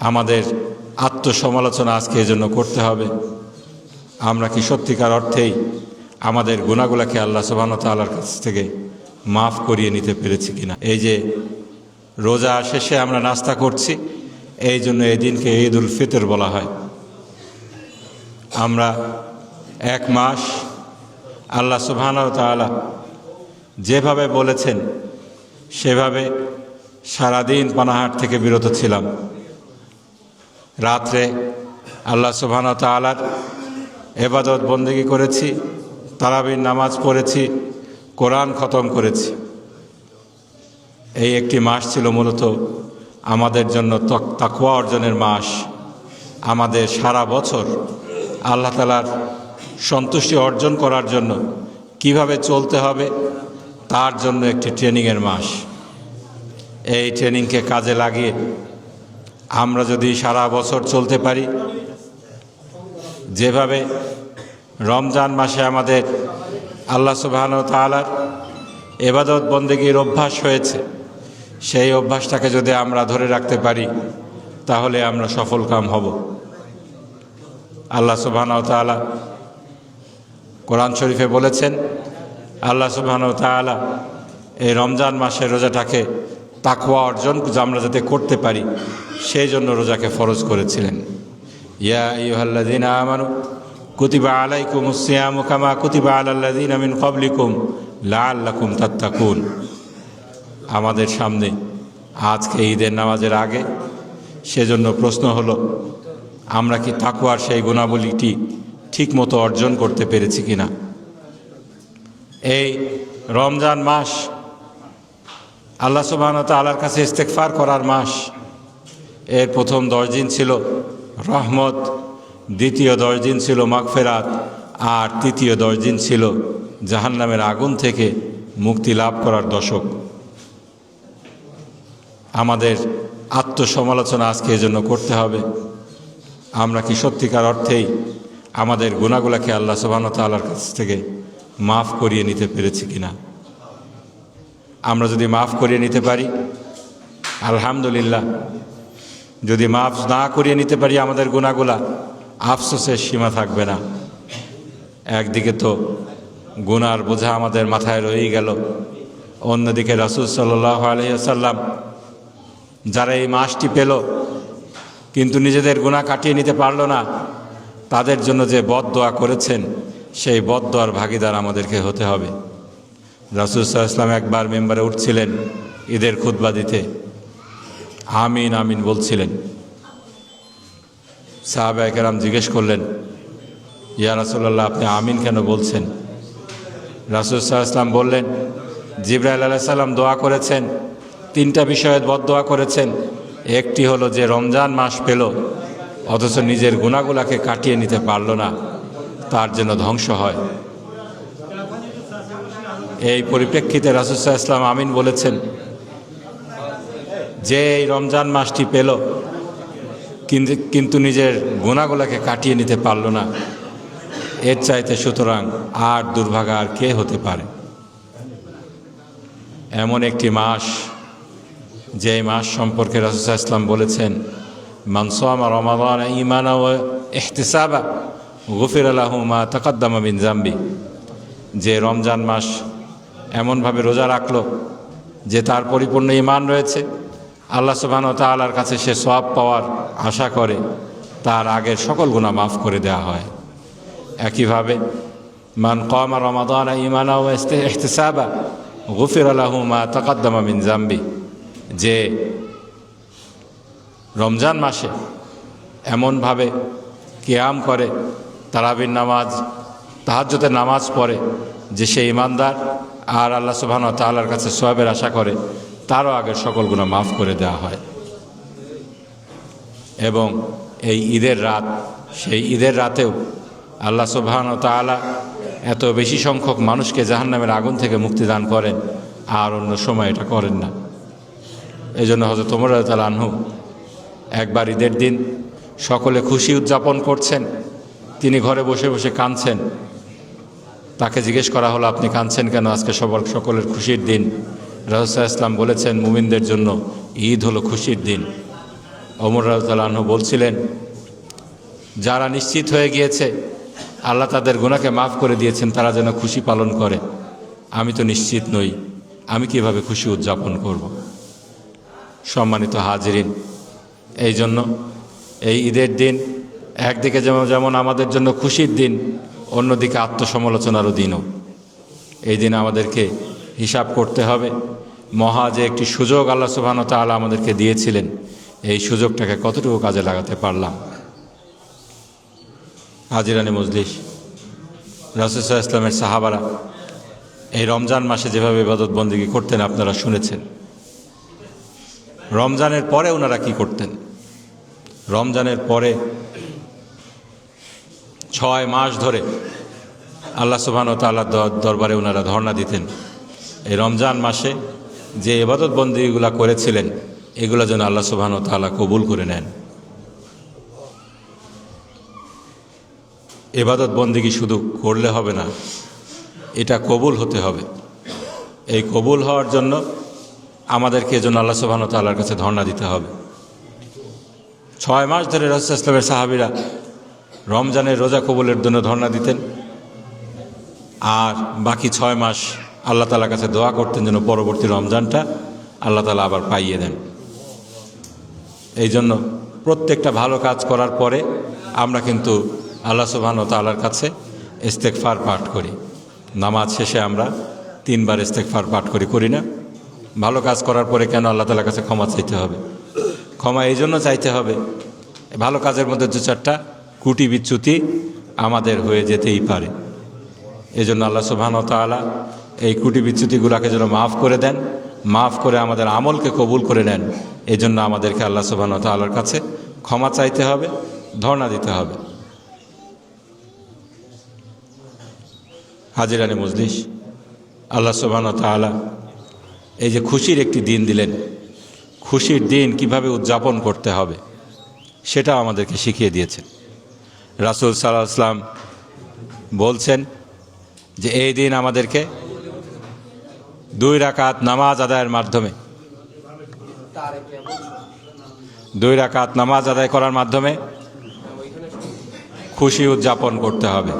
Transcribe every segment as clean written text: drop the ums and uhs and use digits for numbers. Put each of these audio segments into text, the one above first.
আমাদের আত্মসমালোচনা আজকে এজন্য করতে হবে, আমরা কি সত্যিকার অর্থেই আমাদের গুনাহগুলোকে আল্লাহ সুবহানাহু ওয়া তাআলার কাছ থেকে মাফ করিয়ে নিতে পেরেছি কিনা। এই যে রোজা শেষে আমরা নাস্তা করছি, এই জন্য এই দিনকে ঈদ উল ফিতর বলা হয়। আমরা এক মাস আল্লাহ সুবহানাহু ওয়া তাআলা যেভাবে বলেছেন সেভাবে সারাদিন পানাহার থেকে বিরত ছিলাম। রাত্রে আল্লাহ সুবহানাহু ওয়া তাআলার ইবাদত বন্দেগী করেছি, তারাবির নামাজ পড়েছি, কোরআন খতম করেছি। এই একটি মাস ছিল মূলত আমাদের জন্য তাকওয়া অর্জনের মাস। আমাদের সারা বছর আল্লাহ তাআলার সন্তুষ্টি অর্জন করার জন্য কিভাবে চলতে হবে তার জন্য একটি ট্রেনিংয়ের মাস। এই ট্রেনিংকে কাজে লাগিয়ে আমরা যদি সারা বছর চলতে পারি, যেভাবে রমজান মাসে আমাদের আল্লাহ সুবহানাহু ওয়া তাআলার ইবাদত বন্দেগীর অভ্যাস হয়েছে, সেই অভ্যাসটাকে যদি আমরা ধরে রাখতে পারি তাহলে আমরা সফলকাম হব। আল্লাহ সুবহানাহু ওয়া তাআলা কোরআন শরীফে বলেছেন, আল্লাহ সুবহানাহু ওয়া তাআলা এই রমজান মাসের রোজাটাকে তাকওয়া অর্জন আমরা যাতে করতে পারি সেই জন্য রোজাকে ফরজ করেছিলেন। ইয়া আইয়ুহাল্লাযীনা আমানু কুতিবা আলাইকুমুস সিয়ামু কামা কুতিবা আলাল্লাযীনা মিন ক্বাবলিকুম লাআল্লাকুম তাত্তাকুন। আমাদের সামনে আজকে ঈদের নামাজের আগে, সেজন্য প্রশ্ন হলো আমরা কি তাকওয়ার সেই গুণাবলীটি ঠিকমতো অর্জন করতে পেরেছি কিনা। এই রমজান মাস আল্লাহ সুবহানাহু ওয়া তাআলার কাছে ইস্তেগফার করার মাস। এর প্রথম 10 দিন ছিল রহমত, দ্বিতীয় 10 দিন ছিল মাগফিরাত, আর তৃতীয় 10 দিন ছিল জাহান্নামের আগুন থেকে মুক্তি লাভ করার দশক। আমাদের আত্মসমালোচনা আজকে এজন্য করতে হবে, আমরা কি সত্যিকার অর্থেই আমাদের গুনাহগুলোকে আল্লাহ সুবহানাহু ওয়া তাআলার কাছ থেকে মাফ করিয়ে নিতে পেরেছি কিনা। আমরা যদি মাফ করিয়ে নিতে পারি আলহামদুলিল্লাহ, যদি মাফ না করিয়ে নিতে পারি আমাদের গুনাহগুলা, আফসোসের সীমা থাকবে না। একদিকে তো গুনার বোঝা আমাদের মাথায় রয়েই গেল, অন্যদিকে রাসূল সাল্লাল্লাহু আলাইহি ওয়াসাল্লাম যারা এই মাসটি পেল কিন্তু নিজেদের গুনাহ কাটিয়ে নিতে পারল না, তাদের জন্য যে বদদোয়া করেছেন সেই বদদোয়ার ভাগীদার আমাদেরকে হতে হবে। রাসূল সাল্লাল্লাহু আলাইহি ওয়াসাল্লাম একবার মেম্বারে উঠছিলেন ঈদের খুতবা দিতে, আমিন আমিন বলছিলেন। সাহাবায়ে কেরাম জিজ্ঞেস করলেন, ইয়া রাসূলুল্লাহ আপনি আমিন কেন বলছেন? রাসূল সাল্লাল্লাহু আলাইহি ওয়াসাল্লাম বললেন, জিবরাইল আলাইহিস সালাম দোয়া করেছেন, 3টা বিষয়ে বদদোয়া করেছেন। একটি হলো যে রমজান মাস পেল অথচ নিজের গুনাহগুলোকে কাটিয়ে নিতে পারল না, তার যেন ধ্বংস হয়। এই পরিপ্রেক্ষিতে রাসূল সাল্লাল্লাহু আলাইহি ওয়াসাল্লাম আমিন বলেছেন যে এই রমজান মাসটি পেল কিন্তু নিজের গুনাহগুলোকে কাটিয়ে নিতে পারল না, এর চাইতে সুতরাং আর দুর্ভাগা আর কে হতে পারে। এমন একটি মাস, যে মাস সম্পর্কে রাসূল সাল্লাল্লাহু আলাইহি ওয়াসাল্লাম বলেছেন, মান সামা রমাদান ঈমানান ওয়া ইহতিসাবা গুফিরা লাহু মা তাকাদ্দামা মিন যামবি। যে রমজান মাস এমনভাবে রোজা রাখলো যে তার পরিপূর্ণ ঈমান রয়েছে, আল্লাহ সুবহানাহু ওয়া তাআলার কাছে সে সওয়াব পাওয়ার আশা করে, তার আগের সকল গুনাহ মাফ করে দেওয়া হয়। একইভাবে মান কামা রমাদান ঈমানান ওয়া ইহতিসাবা গুফিরা লাহু মা তাকাদ্দামা মিন যামবি। যে রমজান মাসে এমনভাবে কিয়াম করে, তারাবির নামাজ, তাহাজ্জুদের নামাজ পড়ে, যে সে ঈমানদার আর আল্লাহ সুবহানাহু ওয়া তাআলার কাছে সওয়াবের আশা করে, তারও আগের সকল গুনাহ মাফ করে দেওয়া হয়। এবং এই ঈদের রাত, সেই ঈদের রাতেও আল্লাহ সুবহানাহু ওয়া তাআলা এত বেশি সংখ্যক মানুষকে জাহান্নামের আগুন থেকে মুক্তি দান করেন, আর অন্য সময় এটা করেন না। এই জন্য হযরত ওমর রাদিয়াল্লাহু আনহু একবার ঈদের দিন সকলে খুশি উদযাপন করছেন, তিনি ঘরে বসে বসে কাঁদছেন। তাকে জিজ্ঞেস করা হলো, আপনি কাঁদছেন কেন? আজকে সকলের খুশির দিন। রাসূল সাল্লাল্লাহু আলাইহি ওয়াসাল্লাম বলেছেন, মুমিনদের জন্য ঈদ হলো খুশির দিন। ওমর রাদিয়াল্লাহু আনহু বলছিলেন, যারা নিশ্চিত হয়ে গিয়েছে আল্লাহ তাদের গুনাহকে মাফ করে দিয়েছেন, তারা যেন খুশি পালন করে। আমি তো নিশ্চিত নই, আমি কিভাবে খুশি উদযাপন করব? সম্মানিত হাজিরিন, এই জন্য এই ঈদের দিন একদিকে যেমন আমাদের জন্য খুশির দিন, অন্যদিকে আত্মসমালোচনারও দিনও। এই দিন আমাদেরকে হিসাব করতে হবে, মহা যে একটি সুযোগ আল্লাহ সুবহানাহু ওয়া তাআলা আমাদেরকে দিয়েছিলেন, এই সুযোগটাকে কতটুকু কাজে লাগাতে পারলাম। হাজিরানে মজলিস, রাসূল সাল্লাল্লাহু আলাইহি ওয়াসাল্লামের সাহাবারা এই রমজান মাসে যেভাবে ইবাদত বন্দেগী করতেন আপনারা শুনেছেন। রমজানের পরে ওনারা কি করতেন? রমজানের পরে 6 মাস ধরে আল্লাহ সুবহানাহু ওয়া তাআলার দরবারে ওনারা ধর্ণা দিতেন, এই রমজান মাসে যে ইবাদত বন্দেগীগুলো করেছিলেন এগুলো যেন আল্লাহ সুবহানাহু ওয়া তাআলা কবুল করে নেন। ইবাদত বন্দেগী শুধু করলে হবে না, এটা কবুল হতে হবে। এই কবুল হওয়ার জন্য আমাদেরকে এজন্য আল্লাহ সুবহানাহু ওয়া তাআলার কাছে ধর্ণা দিতে হবে। 6 মাস ধরে রাসূল সাল্লাল্লাহু আলাইহি ওয়াসাল্লামের সাহাবীরা রমজানের রোজা কবুলের জন্য ধর্ণা দিতেন, আর বাকি 6 মাস আল্লাহ তাআলার কাছে দোয়া করতেন যেন পরবর্তী রমজানটা আল্লাহ তাআলা আবার পাইয়ে দেন। এই জন্য প্রত্যেকটা ভালো কাজ করার পরে আমরা কিন্তু আল্লাহ সুবহানাহু ওয়া তাআলার কাছে ইস্তেগফার পাঠ করি। নামাজ শেষে আমরা 3 বার ইস্তেগফার পাঠ করি না? ভালো কাজ করার পরে কেন আল্লাহ তাআলার কাছে ক্ষমা চাইতে হবে? ক্ষমা এই জন্য চাইতে হবে, ভালো কাজের মধ্যে 2-4টা ত্রুটি বিচ্যুতি আমাদের হয়ে যেতেই পারে। এই জন্য আল্লাহ সুবহানাহু ওয়া তাআলা এই ত্রুটি বিচ্যুতিগুলোকে যেন মাফ করে দেন, মাফ করে আমাদের আমলকে কবুল করে নেন। এই জন্য আমাদেরকে আল্লাহ সুবহানাহু ওয়া তাআলার কাছে ক্ষমা চাইতে হবে, ধর্ণা দিতে হবে। হাজিরানে মজলিস, আল্লাহ সুবহানাহু ওয়া তাআলা এই যে খুশির একটি দিন দিলেন, খুশির দিন কিভাবে উদযাপন করতে হবে সেটাও আমাদেরকে শিখিয়ে দিয়েছেন। রাসূল সাল্লাল্লাহু আলাইহি ওয়াসাল্লাম বলছেন যে এই দিন আমাদেরকে 2 রাকাত নামাজ আদায়ের মাধ্যমে 2 রাকাত নামাজ আদায় করার মাধ্যমে খুশি উদযাপন করতে হবে।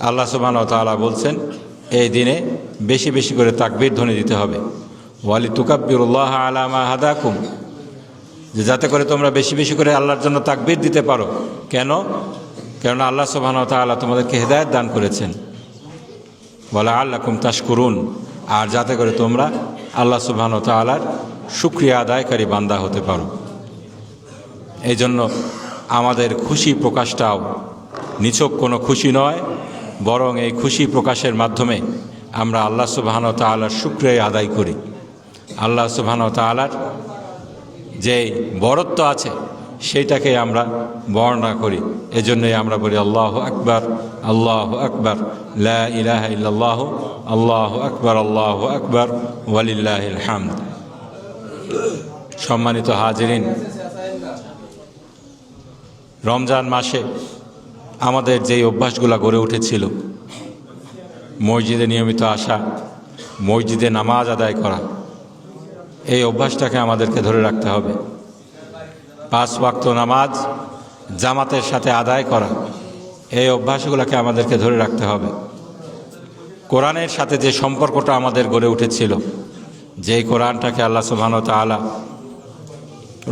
আল্লাহ সুবহানাহু ওয়া তাআলা বলছেন এই দিনে বেশি বেশি করে তাকবীর ধ্বনি দিতে হবে, ওয়ালি তুকাব্বিরুল্লাহ আলা মা হাদাকুম, যে যাতে করে তোমরা বেশি বেশি করে আল্লাহর জন্য তাকবীর দিতে পারো। কেন? কেননা আল্লাহ সুবহানাহু ওয়া তাআলা তোমাদেরকে হেদায়েত দান করেছেন। ওয়ালা আল্লাকুম তাশকুরুন, আর যাতে করে তোমরা আল্লাহ সুবহানাহু ওয়া তাআলার শুকরিয়া আদায়কারী বান্দা হতে পারো। এই জন্য আমাদের খুশি প্রকাশটাও নিছক কোনো খুশি নয়, বরং এই খুশি প্রকাশের মাধ্যমে আমরা আল্লাহ সুবহানাহু ওয়া তাআলার শুকরিয়া আদায় করি। আল্লাহ সুবহানাহু ওয়া তাআলার যে বরত্ব আছে সেইটাকে আমরা বর্ণনা করি। এজন্যই আমরা বলি আল্লাহু আকবার, আল্লাহু আকবার, লা ইলাহা ইল্লাল্লাহু, আল্লাহু আকবার, আল্লাহু আকবার, ওয়ালিল্লাহিল হামদ। সম্মানিত হাজিরিন, রমজান মাসে আমাদের যেই অভ্যাসগুলো গড়ে উঠেছিল, মসজিদে নিয়মিত আসা, মসজিদে নামাজ আদায় করা, এই অভ্যাসটাকে আমাদেরকে ধরে রাখতে হবে। 5 ওয়াক্ত নামাজ জামাতের সাথে আদায় করা, এই অভ্যাসগুলোকে আমাদেরকে ধরে রাখতে হবে। কোরআনের সাথে যে সম্পর্কটা আমাদের গড়ে উঠেছিল, যেই কোরআনটাকে আল্লাহ সুবহানাহু ওয়া তাআলা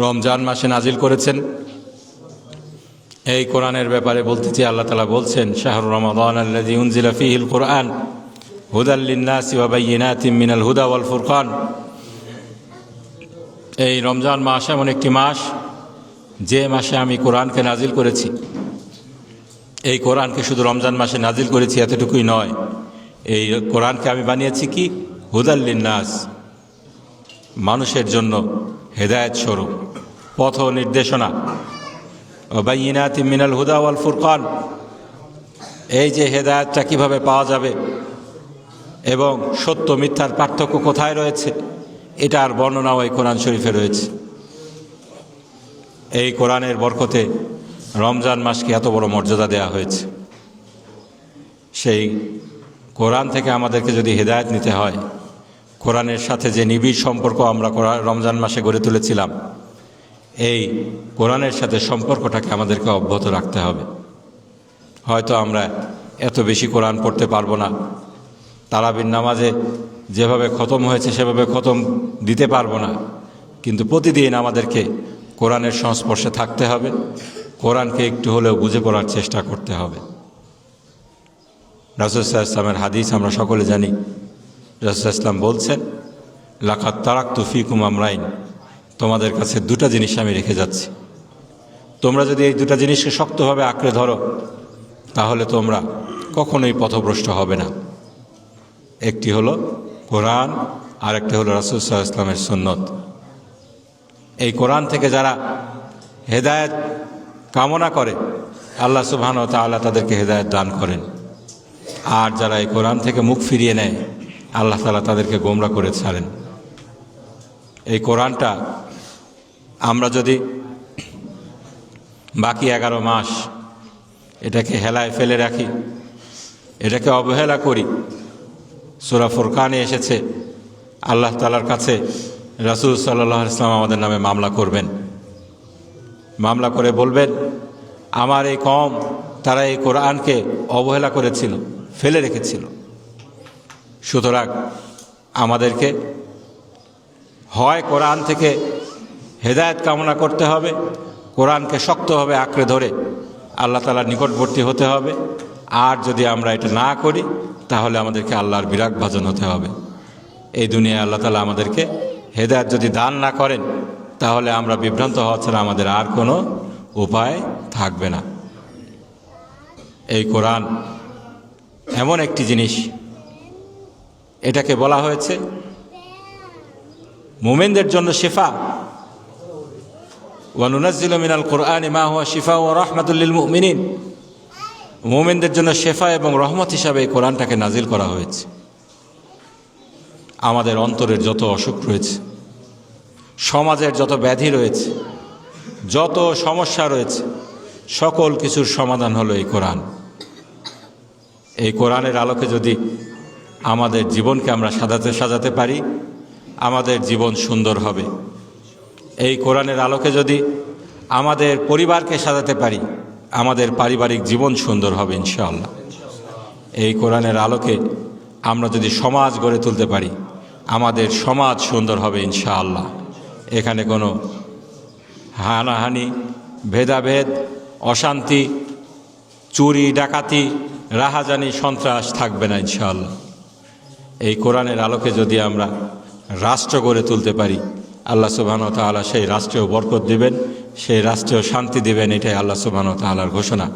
রমজান মাসে নাজিল করেছেন, এই কোরআনের ব্যাপারে বলতে চাই, আল্লাহ তাআলা বলছেন শাহরু রমাদান আল্লাযী উনজিলা ফীহিল কুরআন হুদাল লিন-নাসি ওয়া বায়্যিনাতিম মিনাল হুদা ওয়াল ফুরকান। এই রমজান মাস এমন একটি মাস যে মাসে আমি কোরআনকে নাজিল করেছি। এই কোরআনকে শুধু রমজান মাসে নাজিল করেছি এতটুকুই নয়, এই কোরআনকে আমি বানিয়েছি কি হুদাল লিন-নাস, মানুষের জন্য হেদায়েত স্বরূপ, পথ নির্দেশনা। বায়্যিনাতিম মিনাল হুদা ওয়াল ফুরকান, এই যে হেদায়েতটা কিভাবে পাওয়া যাবে এবং সত্য মিথ্যার পার্থক্য কোথায় রয়েছে, এটার বর্ণনাও এই কোরআন শরীফে রয়েছে। এই কোরআনের বরকতে রমজান মাসকে এত বড় মর্যাদা দেওয়া হয়েছে। সেই কোরআন থেকে আমাদেরকে যদি হেদায়েত নিতে হয়, কোরআনের সাথে যে নিবিড় সম্পর্ক আমরা রমজান মাসে গড়ে তুলেছিলাম, এই কোরআনের সাথে সম্পর্কটাকে আমাদেরকে অব্যাহত রাখতে হবে। হয়তো আমরা এত বেশি কোরআন পড়তে পারবো না, তারাবির নামাজে যেভাবে খতম হয়েছে সেভাবে খতম দিতে পারবো না, কিন্তু প্রতিদিন আমাদেরকে কোরআনের সংস্পর্শে থাকতে হবে, কোরআনকে একটু হলেও বুঝে পড়ার চেষ্টা করতে হবে। রাসূল সাল্লাল্লাহু আলাইহি ওয়াসাল্লামের হাদিস আমরা সকলে জানি। রাসূল সাল্লাল্লাহু আলাইহি ওয়াসাল্লাম বলছেন, লাকাদ তারাকতু ফীকুম আমরাইন, তোমাদের কাছে দুটা জিনিস আমি রেখে যাচ্ছি, তোমরা যদি এই দুটা জিনিসকে শক্তভাবে আঁকড়ে ধরো তাহলে তোমরা কখনোই পথভ্রষ্ট হবে না। একটি হলো কোরআন, আর একটি হলো রাসূল সাল্লাল্লাহু আলাইহি ওয়াসাল্লামের সুন্নত। এই কোরআন থেকে যারা হেদায়েত কামনা করে আল্লাহ সুবহানাহু ওয়া তাআলা তাদেরকে হেদায়েত দান করেন, আর যারা এই কোরআন থেকে মুখ ফিরিয়ে নেয় আল্লাহ তাআলা তাদেরকে গোমরা করে ছাড়েন। এই কোরআনটা আমরা যদি বাকি 11 মাস এটাকে হেলায় ফেলে রাখি, এটাকে অবহেলা করি, সূরা ফুরকানে এসেছে আল্লাহ তাআলার কাছে রাসূল সাল্লাল্লাহু আলাইহি ওয়াসাল্লাম আমাদের নামে মামলা করবেন, মামলা করে বলবেন আমার এই কওম তারা এই কোরআনকে অবহেলা করেছিল, ফেলে রেখেছিল। সুতরাং আমাদেরকে হয় কোরআন থেকে হেদায়েত কামনা করতে হবে, কোরআনকে শক্তভাবে আঁকড়ে ধরে আল্লাহ তাআলার নিকটবর্তী হতে হবে, আর যদি আমরা এটা না করি তাহলে আমাদেরকে আল্লাহর বিরাগভাজন হতে হবে। এই দুনিয়ায় আল্লাহ তাআলা আমাদেরকে হেদায়েত যদি দান না করেন তাহলে আমরা বিভ্রান্ত হওয়া ছাড়া আমাদের আর কোনো উপায় থাকবে না। এই কোরআন এমন একটি জিনিস, এটাকে বলা হয়েছে মুমিনদের জন্য শিফা, ওয়া নুনাজ্জিলু মিনাল কুরআনি মা হুয়া শিফা ওয়া রাহমাতুল লিল মুমিনিন। মুমিনদের জন্য শিফা এবং রহমত হিসাবে এই কোরআনটাকে নাজিল করা হয়েছে। আমাদের অন্তরের যত অসুখ রয়েছে, সমাজের যত ব্যাধি রয়েছে, যত সমস্যা রয়েছে, সকল কিছুর সমাধান হলো এই কোরআন। এই কোরআনের আলোকে যদি আমাদের জীবনকে আমরা সাজাতে পারি, আমাদের জীবন সুন্দর হবে। এই কোরআনের আলোকে যদি আমাদের পরিবারকে সাজাতে পারি, আমাদের পারিবারিক জীবন সুন্দর হবে ইনশাআল্লাহ। এই কোরআনের আলোকে আমরা যদি সমাজ গড়ে তুলতে পারি, আমাদের সমাজ সুন্দর হবে ইনশাআল্লাহ। এখানে কোনো হানাহানি, ভেদাভেদ, অশান্তি, চুরি ডাকাতি, রাহাজানি, সন্ত্রাস থাকবে না ইনশাআল্লাহ। এই কোরআনের আলোকে যদি আমরা রাষ্ট্র গড়ে তুলতে পারি, আল্লাহ সুবহানাহু ওয়া তাআলা সেই রাষ্ট্রেও বরকত দিবেন, সেই রাষ্ট্রেও শান্তি দিবেন, এটাই আল্লাহ সুবহানাহু ওয়া তাআলার ঘোষণা।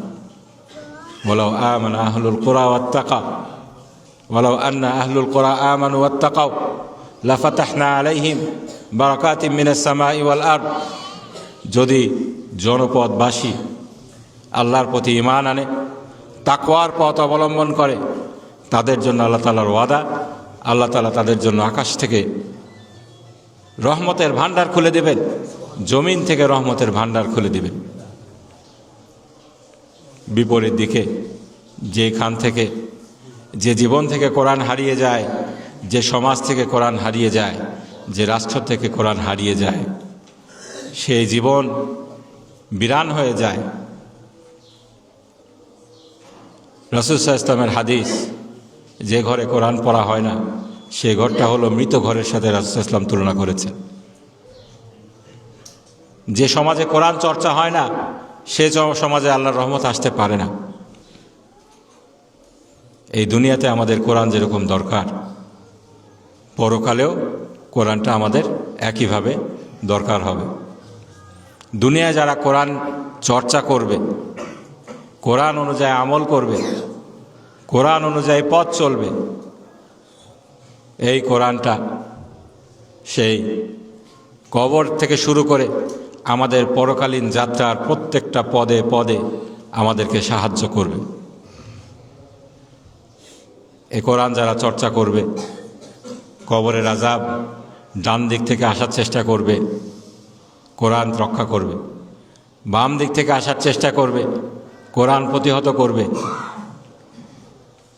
ওয়ালাউ আমানা আহলুল কুরা ওয়াত্তাকাউ, ওয়ালাউ আন্না আহলুল কুরা আমানু ওয়াত্তাকাউ লাফাতাহনা আলাইহিম বারাকাতিম মিনাস সামাই ওয়াল আরদ। যদি জনপদবাসী আল্লাহর প্রতি ঈমান আনে, তাকওয়ার পথ অবলম্বন করে, তাদের জন্য আল্লাহ তাআলার ওয়াদা, আল্লাহ তাআলা তাদের জন্য আকাশ থেকে রহমতের ভান্ডার খুলে দেবেন, জমিন থেকে রহমতের ভান্ডার খুলে দেবেন। বিপরীত দিকে যেখান থেকে, যে জীবন থেকে কোরআন হারিয়ে যায়, যে সমাজ থেকে কোরআন হারিয়ে যায়, যে রাষ্ট্র থেকে কোরআন হারিয়ে যায়, সেই জীবন বিরান হয়ে যায়। রাসূল সাল্লাল্লাহু আলাইহি ওয়াসাল্লামের হাদিস, যে ঘরে কোরআন পড়া হয় না সেই ঘরটা হলো মৃত ঘরের সাথে রাসূল সাল্লাল্লাহু আলাইহি ওয়াসাল্লাম তুলনা করেছেন। যে সমাজে কোরআন চর্চা হয় না সে সমাজে আল্লাহর রহমত আসতে পারে না। এই দুনিয়াতে আমাদের কোরআন যেরকম দরকার, পরকালেও কোরআনটা আমাদের একইভাবে দরকার হবে। দুনিয়ায় যারা কোরআন চর্চা করবে, কোরআন অনুযায়ী আমল করবে, কোরআন অনুযায়ী পথ চলবে, এই কোরআনটা সেই কবর থেকে শুরু করে আমাদের পরকালীন যাত্রার প্রত্যেকটা পদে পদে আমাদেরকে সাহায্য করবে। এই কোরআন যারা চর্চা করবে, কবরের আযাব ডান দিক থেকে আসার চেষ্টা করবে, কোরআন রক্ষা করবে। বাম দিক থেকে আসার চেষ্টা করবে, কোরআন প্রতিহত করবে।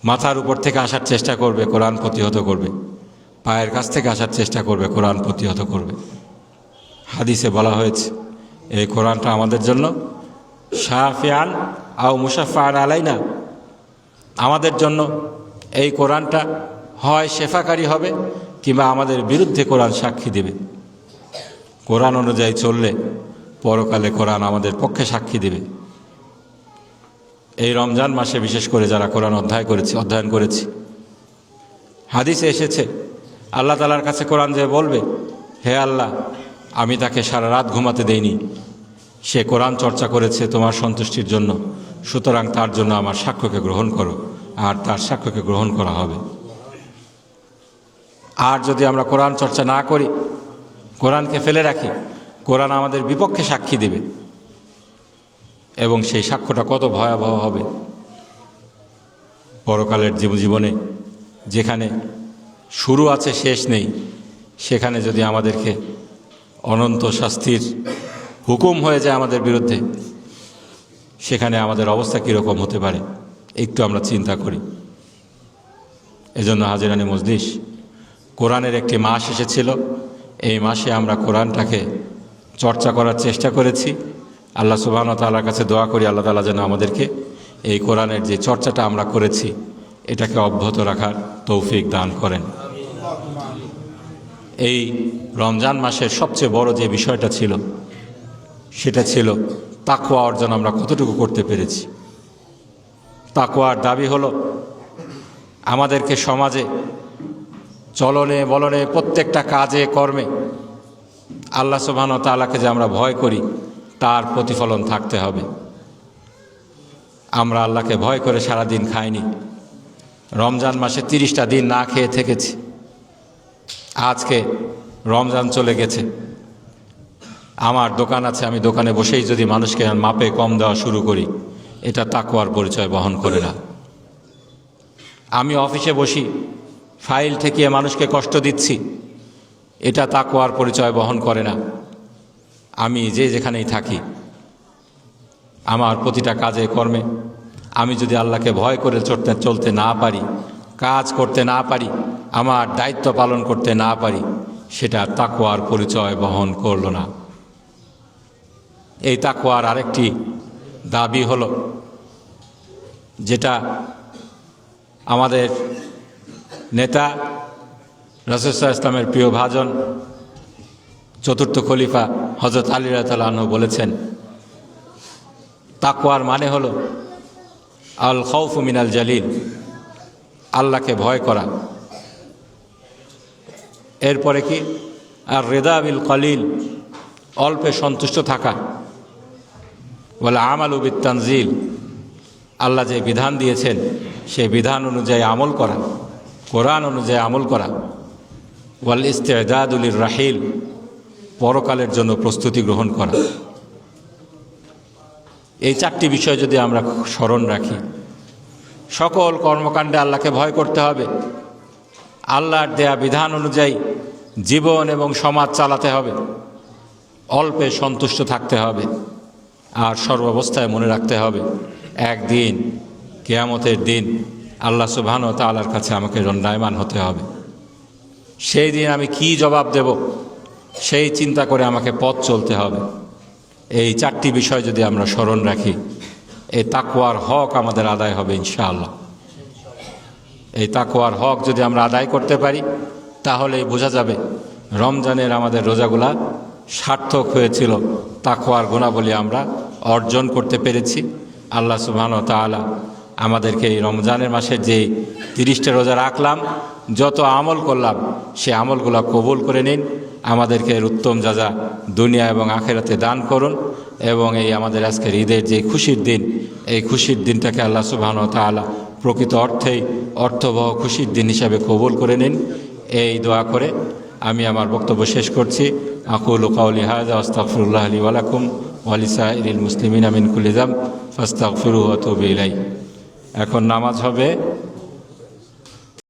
মাথার উপর থেকে আসার চেষ্টা করবে, কোরআন প্রতিহত করবে। পায়ের কাছ থেকে আসার চেষ্টা করবে, কোরআন প্রতিহত করবে। হাদিসে বলা হয়েছে, এই কোরআনটা আমাদের জন্য শাফিআন আও মুশাফফাআন আলাইনা, আমাদের জন্য এই কোরআনটা হয় শেফাকারী হবে কিংবা আমাদের বিরুদ্ধে কোরআন সাক্ষী দেবে। কোরআন অনুযায়ী চললে পরকালে কোরআন আমাদের পক্ষে সাক্ষী দেবে। এই রমজান মাসে বিশেষ করে যারা কোরআন অধ্যয়ন করেছি, হাদিসে এসেছে আল্লাহ তাআলার কাছে কোরআন যে বলবে, হে আল্লাহ, আমি তাকে সারা রাত ঘুমাতে দেইনি, সে কোরআন চর্চা করেছে তোমার সন্তুষ্টির জন্য, সুতরাং তার জন্য আমার সাক্ষ্যকে গ্রহণ করো, আর তার সাক্ষ্যকে গ্রহণ করা হবে। আর যদি আমরা কোরআন চর্চা না করি, কোরআনকে ফেলে রাখি, কোরআন আমাদের বিপক্ষে সাক্ষী দেবে এবং সেই সাক্ষ্যটা কত ভয়াবহ হবে। পরকালের জীবনে যেখানে শুরু আছে শেষ নেই, সেখানে যদি আমাদেরকে অনন্ত শাস্তির হুকুম হয়ে যায় আমাদের বিরুদ্ধে, সেখানে আমাদের অবস্থা কীরকম হতে পারে একটু আমরা চিন্তা করি। এজন্য হাজিরানি মজলিস, কোরআনের একটি মাস এসেছিল, এই মাসে আমরা কোরআনটাকে চর্চা করার চেষ্টা করেছি। আল্লাহ সুবহানাহু ওয়া তাআলার কাছে দোয়া করি আল্লাহ তাআলা যেন আমাদেরকে এই কোরআনের যে চর্চাটা আমরা করেছি এটাকে অব্যাহত রাখার তৌফিক দান করেন। এই রমজান মাসের সবচেয়ে বড় যে বিষয়টা ছিল সেটা ছিল তাকওয়া অর্জন আমরা কতটুকু করতে পেরেছি। তাকওয়ার দাবি হলো আমাদেরকে সমাজে চলনে বলনে প্রত্যেকটা কাজে কর্মে আল্লাহ সুবহানাহু ওয়া তাআলাকে যে আমরা ভয় করি তার প্রতিফলন থাকতে হবে। আমরা আল্লাহকে ভয় করে সারা দিন খাইনি, রমজান মাসে 30টা দিন না খেয়ে থেকেছি। আজকে রমজান চলে গেছে, আমার দোকান আছে, আমি দোকানে বসেই যদি মানুষকে মাপে কম দেওয়া শুরু করি, এটা তাকওয়ার পরিচয় বহন করে না। আমি অফিসে বসি, ফাইল ঠেকিয়ে মানুষকে কষ্ট দিচ্ছি, এটা তাকওয়ার পরিচয় বহন করে না। আমি যেখানেই থাকি, আমার প্রতিটা কাজে কর্মে আমি যদি আল্লাহকে ভয় করে চলতে না পারি, কাজ করতে না পারি, আমার দায়িত্ব পালন করতে না পারি, সেটা তাকওয়ার পরিচয় বহন করল না। এই তাকওয়ার আরেকটি দাবি হলো, যেটা আমাদের নেতা রাসূল সাল্লাল্লাহু আলাইহি ওয়াসাল্লামের প্রিয় ভাজন চতুর্থ খলিফা হযরত আলী রাদিয়াল্লাহু আনহু বলেছেন, তাকওয়ার মানে হলো আল খাউফু মিনাল জালিল, আল্লাহকে ভয় করা। এরপরে কি আর রিদা বিল কলিল, অল্পে সন্তুষ্ট থাকা। ওয়াল আমালু বিত তানজিল, আল্লাহ যে বিধান দিয়েছেন সেই বিধান অনুযায়ী আমল করা, কোরআন অনুযায়ী আমল করা। ওয়াল ইস্তিদাদু লির রাহিল, পরকালের জন্য প্রস্তুতি গ্রহণ করা। এই 4টি বিষয় যদি আমরা স্মরণ রাখি, সকল কর্মকাণ্ডে আল্লাহকে ভয় করতে হবে, আল্লাহর দেয়া বিধান অনুযায়ী জীবন এবং সমাজ চালাতে হবে, অল্পে সন্তুষ্ট থাকতে হবে, আর সর্বাবস্থায় মনে রাখতে হবে একদিন কিয়ামতের দিন আল্লাহ সুবহানাহু ওয়া তাআলার কাছে আমাকে দণ্ডায়মান হতে হবে। সেই দিন আমি কি জবাব দেব সেই চিন্তা করে আমাকে পথ চলতে হবে। এই 4টি বিষয় যদি আমরা স্মরণ রাখি, এই তাকওয়ার হক আমাদের আদায় হবে ইনশাআল্লাহ। এই তাকওয়ার হক যদি আমরা আদায় করতে পারি, তাহলেই বোঝা যাবে রমজানের আমাদের রোজাগুলা সার্থক হয়েছিল, তাকওয়ার গুণাবলী আমরা অর্জন করতে পেরেছি। আল্লাহ সুবহানাহু ওয়া তাআলা আমাদেরকে এই রমজানের মাসের যে 30টা রোজা রাখলাম, যত আমল করলাম সে আমলগুলো কবুল করে নিন, আমাদেরকে এর উত্তম যাজা দুনিয়া এবং আখিরাতে দান করুন, এবং এই আমাদের আজকের ঈদের যে খুশির দিন, এই খুশির দিনটাকে আল্লাহ সুবহানাহু ওয়া তাআলা প্রকৃত অর্থেই অর্থবহ খুশির দিন হিসাবে কবুল করে নিন। এই দোয়া করে আমি আমার বক্তব্য শেষ করছি। আকুলু কাওলি হাযা আস্তাগফিরুল্লাহ লি ওয়া লাকুম ওয়া লিসাইরিল মুসলিমিনা মিন কুল্লি যামব ফাস্তাগফিরুহু ওয়া তুবু ইলাইহি। এখন নামাজ হবে।